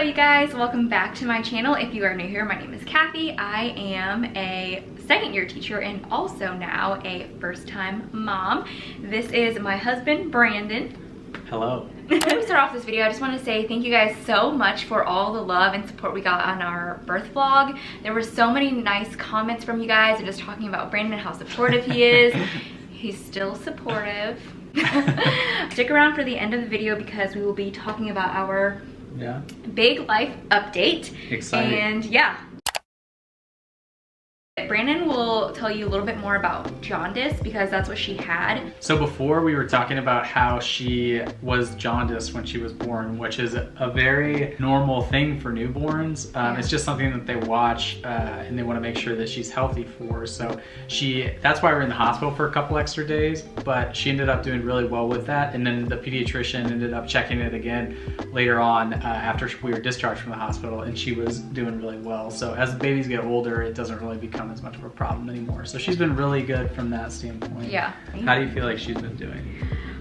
you guys, welcome back to my channel. If you are new here, my name is Kathy. I am a second year teacher and also now a first-time mom. This is my husband, Brandon. Hello. Before we start off this video, I just want to say thank you guys so much for all the love and support we got on our birth vlog. There were so many nice comments from you guys and just talking about Brandon and how supportive he is. He's still supportive. Stick around for the end of the video because we will be talking about our big life update. Exciting. And yeah. Brandon will tell you a little bit more about jaundice because that's what she had. So before we were talking about how she was jaundiced when she was born, which is a very normal thing for newborns. It's just something that they watch and they want to make sure that she's healthy for. So that's why we're in the hospital for a couple extra days, but she ended up doing really well with that. And then the pediatrician ended up checking it again later on after we were discharged from the hospital, and she was doing really well. So as the babies get older, it doesn't really become as much of a problem anymore. So she's been really good from that standpoint. Yeah. How do you feel like she's been doing?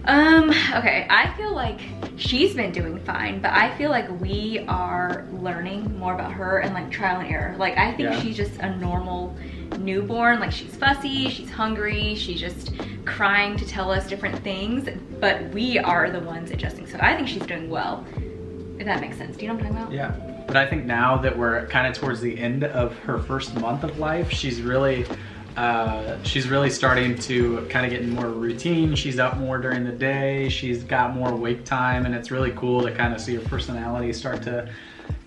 Okay, I feel like she's been doing fine, but I feel like we are learning more about her and like trial and error. Like I think she's just a normal newborn. Like she's fussy, she's hungry, she's just crying to tell us different things, but we are the ones adjusting. So I think she's doing well, if that makes sense. Do you know what I'm talking about? Yeah. But I think now that we're kind of towards the end of her first month of life, she's really starting to kind of get in more routine. She's up more during the day. She's got more wake time, and it's really cool to kind of see her personality start to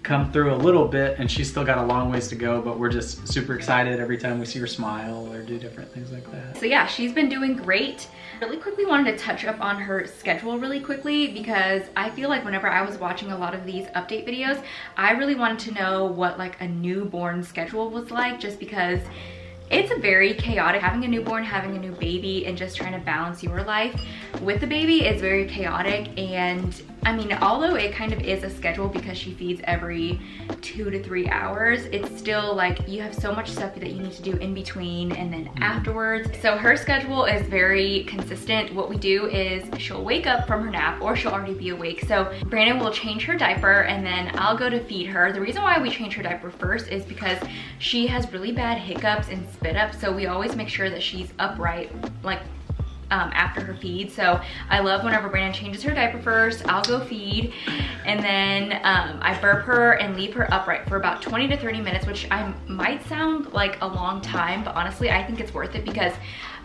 come through a little bit. And she's still got a long ways to go, but we're just super excited every time we see her smile or do different things like that. So yeah, she's been doing great. Really quickly wanted to touch up on her schedule really quickly because I feel like whenever I was watching a lot of these update videos, I really wanted to know what like a newborn schedule was like, just because it's very chaotic. Having a newborn, having a new baby, and just trying to balance your life with the baby is very chaotic. And I mean, although it kind of is a schedule because she feeds every 2 to 3 hours, it's still like you have so much stuff that you need to do in between and then afterwards. So her schedule is very consistent. What we do is she'll wake up from her nap or she'll already be awake. So Brandon will change her diaper and then I'll go to feed her. The reason why we change her diaper first is because she has really bad hiccups and spit up. So we always make sure that she's upright, like after her feed. So I love whenever Brandon changes her diaper first, I'll go feed, and then I burp her and leave her upright for about 20 to 30 minutes, which might sound like a long time, but honestly I think it's worth it because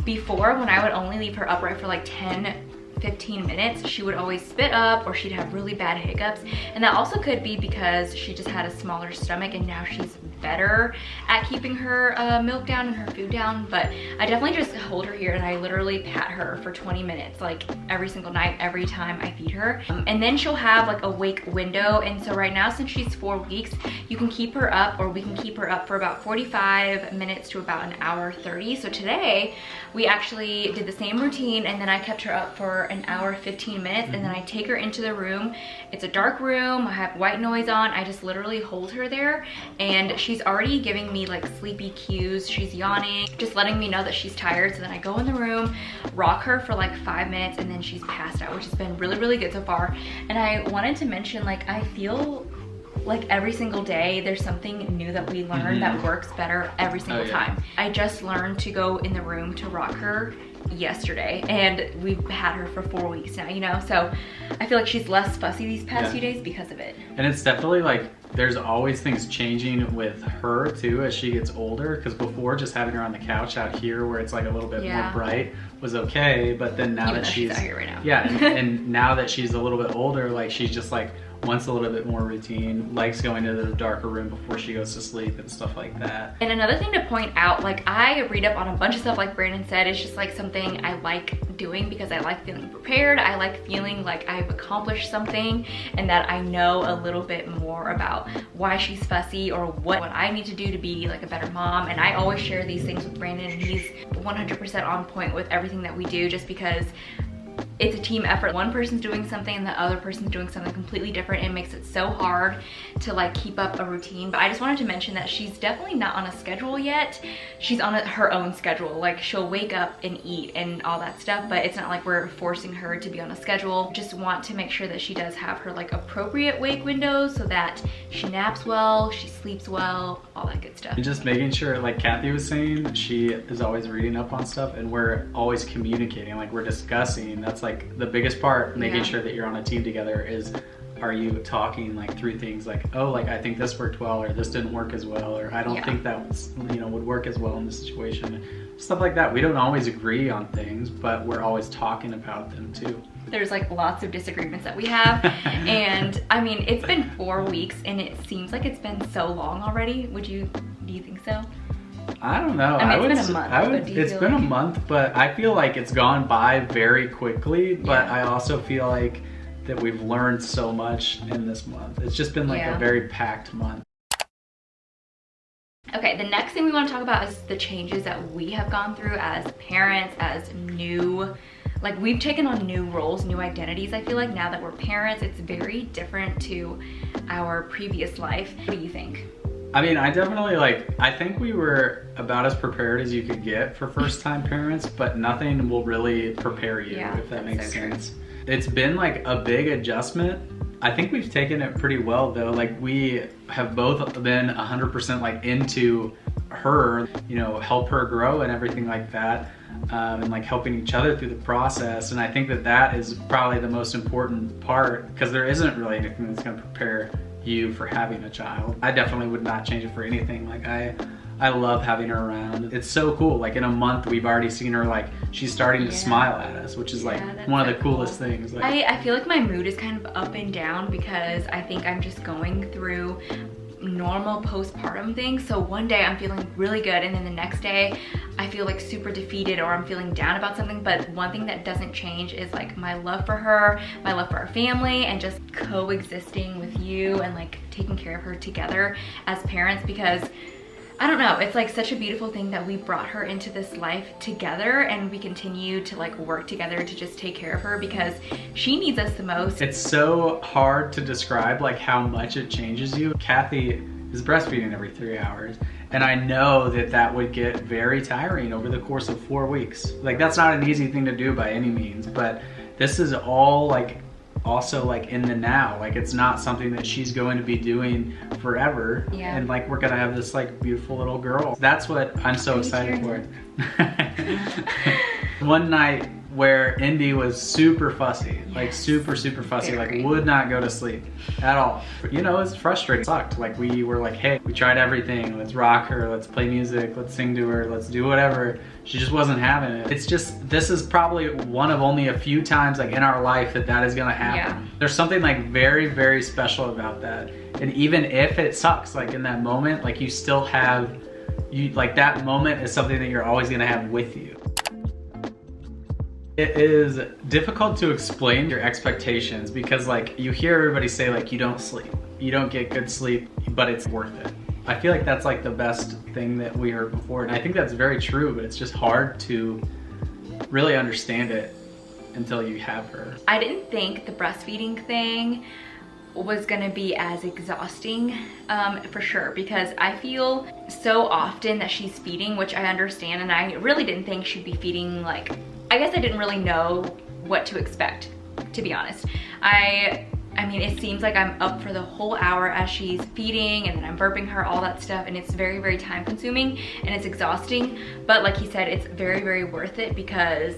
before, when I would only leave her upright for like 10-15 minutes, she would always spit up or she'd have really bad hiccups. And that also could be because she just had a smaller stomach and now she's better at keeping her milk down and her food down. But I definitely just hold her here and I literally pat her for 20 minutes, like every single night, every time I feed her. And then she'll have like a wake window. And so right now, since she's 4 weeks, you can keep her up, or we can keep her up for about 45 minutes to about an hour 30. So today we actually did the same routine, and then I kept her up for an hour 15 minutes, and then I take her into the room. It's a dark room, I have white noise on, I just literally hold her there, and she's already giving me like sleepy cues. She's yawning, just letting me know that she's tired. So then I go in the room, rock her for like 5 minutes, and then she's passed out, which has been really, really good so far. And I wanted to mention, like, I feel like every single day there's something new that we learn that works better every single time. I just learned to go in the room to rock her yesterday, and we've had her for 4 weeks now, you know, so I feel like she's less fussy these past few days because of it. And it's definitely like there's always things changing with her too as she gets older, because before just having her on the couch out here where it's like a little bit more bright was okay, but then now that she's out here right now, and now that she's a little bit older, like she's just like wants a little bit more routine, likes going to the darker room before she goes to sleep and stuff like that. And another thing to point out, like I read up on a bunch of stuff like Brandon said, it's just like something I like doing because I like feeling prepared. I like feeling like I've accomplished something and that I know a little bit more about why she's fussy or what I need to do to be like a better mom. And I always share these things with Brandon, and he's 100% on point with everything that we do, just because it's a team effort. One person's doing something and the other person's doing something completely different. It makes it so hard to like keep up a routine. But I just wanted to mention that she's definitely not on a schedule yet. She's on her own schedule. Like she'll wake up and eat and all that stuff, but it's not like we're forcing her to be on a schedule. Just want to make sure that she does have her like appropriate wake windows so that she naps well, she sleeps well, all that good stuff. And just making sure, like Kathy was saying, she is always reading up on stuff and we're always communicating, like we're discussing. That's like the biggest part, making sure that you're on a team together is, are you talking like through things like, oh, like I think this worked well, or this didn't work as well, or I don't think that was, you know, would work as well in this situation. Stuff like that. We don't always agree on things, but we're always talking about them too. There's like lots of disagreements that we have. And I mean, it's been 4 weeks and it seems like it's been so long already. Do you think so? I don't know. I mean, it's been a month. It's been a month, but I feel like it's gone by very quickly. But I also feel like that we've learned so much in this month. It's just been like a very packed month. Okay, the next thing we want to talk about is the changes that we have gone through as parents, as new, like we've taken on new roles, new identities. I feel like now that we're parents, it's very different to our previous life. What do you think? I mean, I definitely I think we were about as prepared as you could get for first time parents, but nothing will really prepare you, if that makes sense. It's been like a big adjustment. I think we've taken it pretty well though. Like we have both been 100% like into her, you know, help her grow and everything like that. And like helping each other through the process. And I think that that is probably the most important part, because there isn't really anything that's going to prepare you for having a child. I definitely would not change it for anything. Like I love having her around. It's so cool. Like in a month, we've already seen her, like she's starting to smile at us, which is like one of the coolest things. Like, I feel like my mood is kind of up and down because I think I'm just going through normal postpartum things. So one day I'm feeling really good and then the next day I feel like super defeated or I'm feeling down about something. But one thing that doesn't change is like my love for her, my love for our family, and just coexisting with you and like taking care of her together as parents, because I don't know, it's like such a beautiful thing that we brought her into this life together and we continue to like work together to just take care of her because she needs us the most. It's so hard to describe like how much it changes you. Kathy is breastfeeding every 3 hours, and I know that that would get very tiring over the course of 4 weeks. Like that's not an easy thing to do by any means, but this is all like also like in the now. Like it's not something that she's going to be doing forever. And like we're gonna have this like beautiful little girl. That's what I'm so excited for. One night where Indy was super fussy, like super fussy, like would not go to sleep at all. You know, it's frustrating. It sucked. Like we were like, hey, we tried everything. Let's rock her, let's play music, let's sing to her, let's do whatever. She just wasn't having it. It's just, this is probably one of only a few times like in our life that is gonna happen. There's something like very special about that. And even if it sucks, like in that moment, like you still have, like that moment is something that you're always gonna have with you. It is difficult to explain your expectations because like you hear everybody say like you don't sleep, you don't get good sleep, but it's worth it. I feel like that's like the best thing that we heard before, and I think that's very true, but it's just hard to really understand it until you have her. I didn't think the breastfeeding thing was gonna be as exhausting for sure, because I feel so often that she's feeding, which I understand, and I really didn't think she'd be feeding. Like, I guess I didn't really know what to expect, to be honest. I mean, it seems like I'm up for the whole hour as she's feeding, and then I'm burping her, all that stuff, and it's very time consuming and it's exhausting. But like he said, it's very worth it, because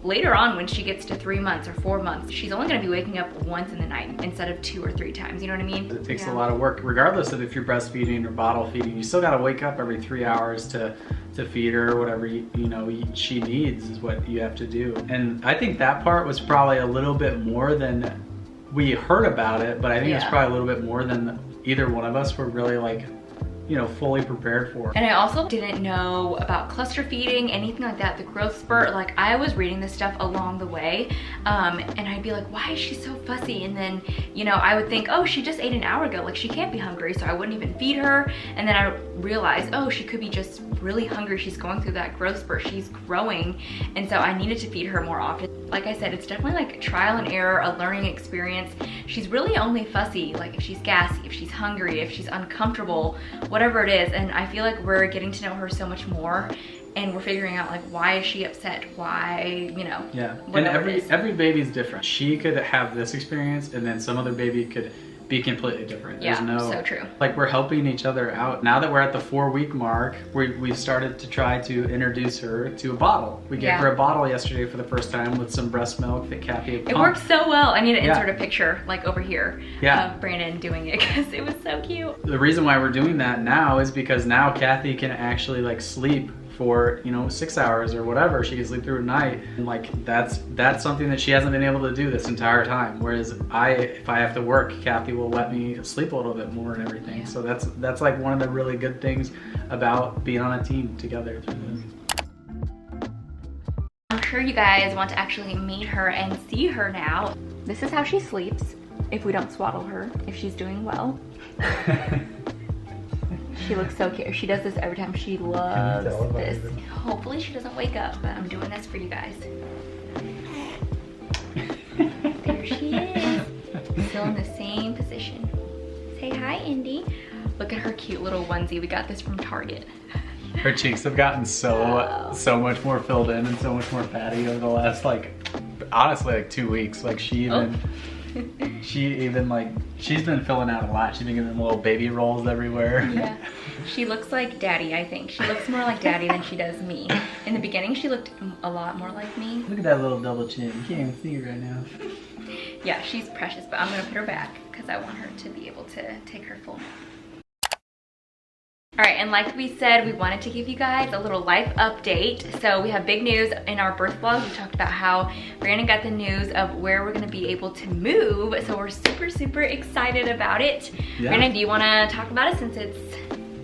later on when she gets to 3 months or 4 months, she's only gonna be waking up once in the night instead of 2 or 3 times, you know what I mean? It takes a lot of work, regardless of if you're breastfeeding or bottle feeding. You still gotta wake up every 3 hours to feed her, whatever she needs is what you have to do. And I think that part was probably a little bit more than we heard about it, but I think it's probably a little bit more than either one of us were really like you know, fully prepared for. And I also didn't know about cluster feeding, anything like that, the growth spurt. Like, I was reading this stuff along the way, and I'd be like, why is she so fussy? And then, you know, I would think, oh, she just ate an hour ago, like she can't be hungry, so I wouldn't even feed her. And then I realized, oh, she could be just really hungry. She's going through that growth spurt, she's growing, and so I needed to feed her more often. Like I said, it's definitely like trial and error, a learning experience. She's really only fussy like if she's gassy, if she's hungry, if she's uncomfortable, whatever it is. And I feel like we're getting to know her so much more, and we're figuring out like, why is she upset, why, you know. Yeah, and every baby's different. She could have this experience, and then some other baby could be completely different. Yeah, There's no, so true. Like, we're helping each other out. Now that we're at the 4-week mark, we've started to try to introduce her to a bottle. We gave her a bottle yesterday for the first time with some breast milk that Kathy had pumped. It worked so well. I need to insert a picture like over here of Brandon doing it, because it was so cute. The reason why we're doing that now is because now Kathy can actually like sleep for, you know, 6 hours or whatever. She can sleep through a night, and like that's something that she hasn't been able to do this entire time. Whereas if I have to work, Kathy will let me sleep a little bit more and everything. So that's like one of the really good things about being on a team together through this. I'm sure you guys want to actually meet her and see her now. This is how she sleeps if we don't swaddle her, if she's doing well. She looks so cute. She does this every time. She loves this. Hopefully she doesn't wake up, but I'm doing this for you guys. There she is. Still in the same position. Say hi, Indy. Look at her cute little onesie. We got this from Target. Her cheeks have gotten so much more filled in and so much more fatty over the last, like, honestly, like 2 weeks. Like, she's been filling out a lot. She's been getting little baby rolls everywhere. Yeah. She looks like Daddy, I think. She looks more like Daddy than she does me. In the beginning, she looked a lot more like me. Look at that little double chin. You can't even see her right now. Yeah, she's precious, but I'm gonna put her back because I want her to be able to take her full nap. All right, and like we said, we wanted to give you guys a little life update. So we have big news in our birth vlog. We talked about how Brandon got the news of where we're gonna be able to move. So we're super excited about it. Yeah. Brandon, do you wanna talk about it since it's...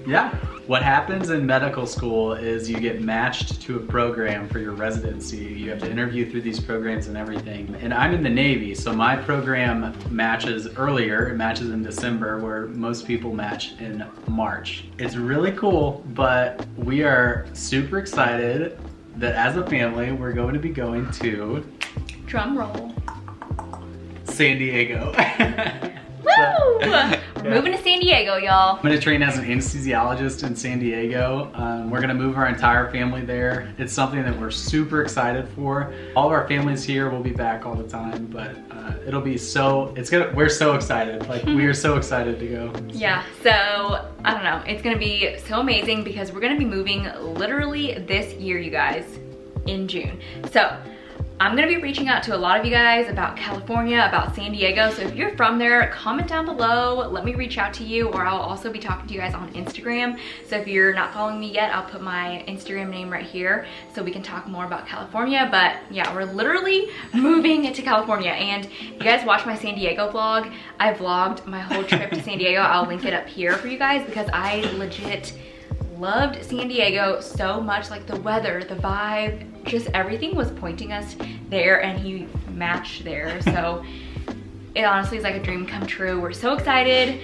Yeah. What happens in medical school is you get matched to a program for your residency. You have to interview through these programs and everything. And I'm in the Navy, so my program matches earlier. It matches in December, where most people match in March. It's really cool, but we are super excited that as a family, we're going to be going to... Drum roll. San Diego. Woo! We're moving to San Diego, y'all. I'm gonna train as an anesthesiologist in San Diego. We're gonna move our entire family there. It's something that we're super excited for. All of our families here will be back all the time, but it'll be we're so excited. Like, we are so excited to go. Yeah, so I don't know. It's gonna be so amazing because we're gonna be moving literally this year, you guys, in June. So I'm gonna be reaching out to a lot of you guys about California, about San Diego. So if you're from there, comment down below, let me reach out to you, or I'll also be talking to you guys on Instagram. So if you're not following me yet, I'll put my Instagram name right here so we can talk more about California. But yeah, we're literally moving to California. And you guys watch my San Diego vlog. I vlogged my whole trip to San Diego. I'll link it up here for you guys because I legit loved San Diego so much. Like, the weather, the vibe, just everything was pointing us there, and he matched there. So it honestly is like a dream come true. We're so excited.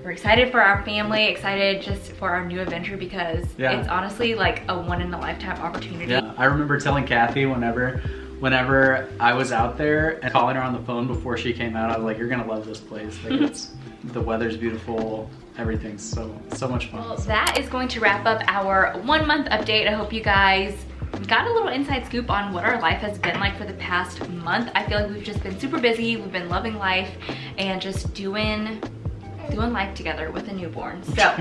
We're excited for our family, excited just for our new adventure because it's honestly like a one-in-a-lifetime opportunity. Yeah, I remember telling Kathy whenever I was out there and calling her on the phone before she came out, I was like, you're gonna love this place. Like, the weather's beautiful. Everything's so much fun. Well, that is going to wrap up our 1 month update. I hope you guys got a little inside scoop on what our life has been like for the past month. I feel like we've just been super busy. We've been loving life and just doing life together with a newborn. So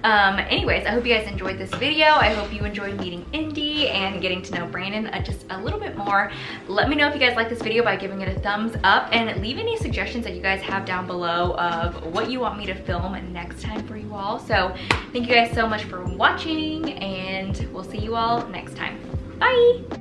anyways, I hope you guys enjoyed this video. I hope you enjoyed meeting Indy and getting to know Brandon just a little bit more. Let me know if you guys like this video by giving it a thumbs up, and leave any suggestions that you guys have down below of what you want me to film next time for you all. So thank you guys so much for watching, and we'll see you all next time. Bye.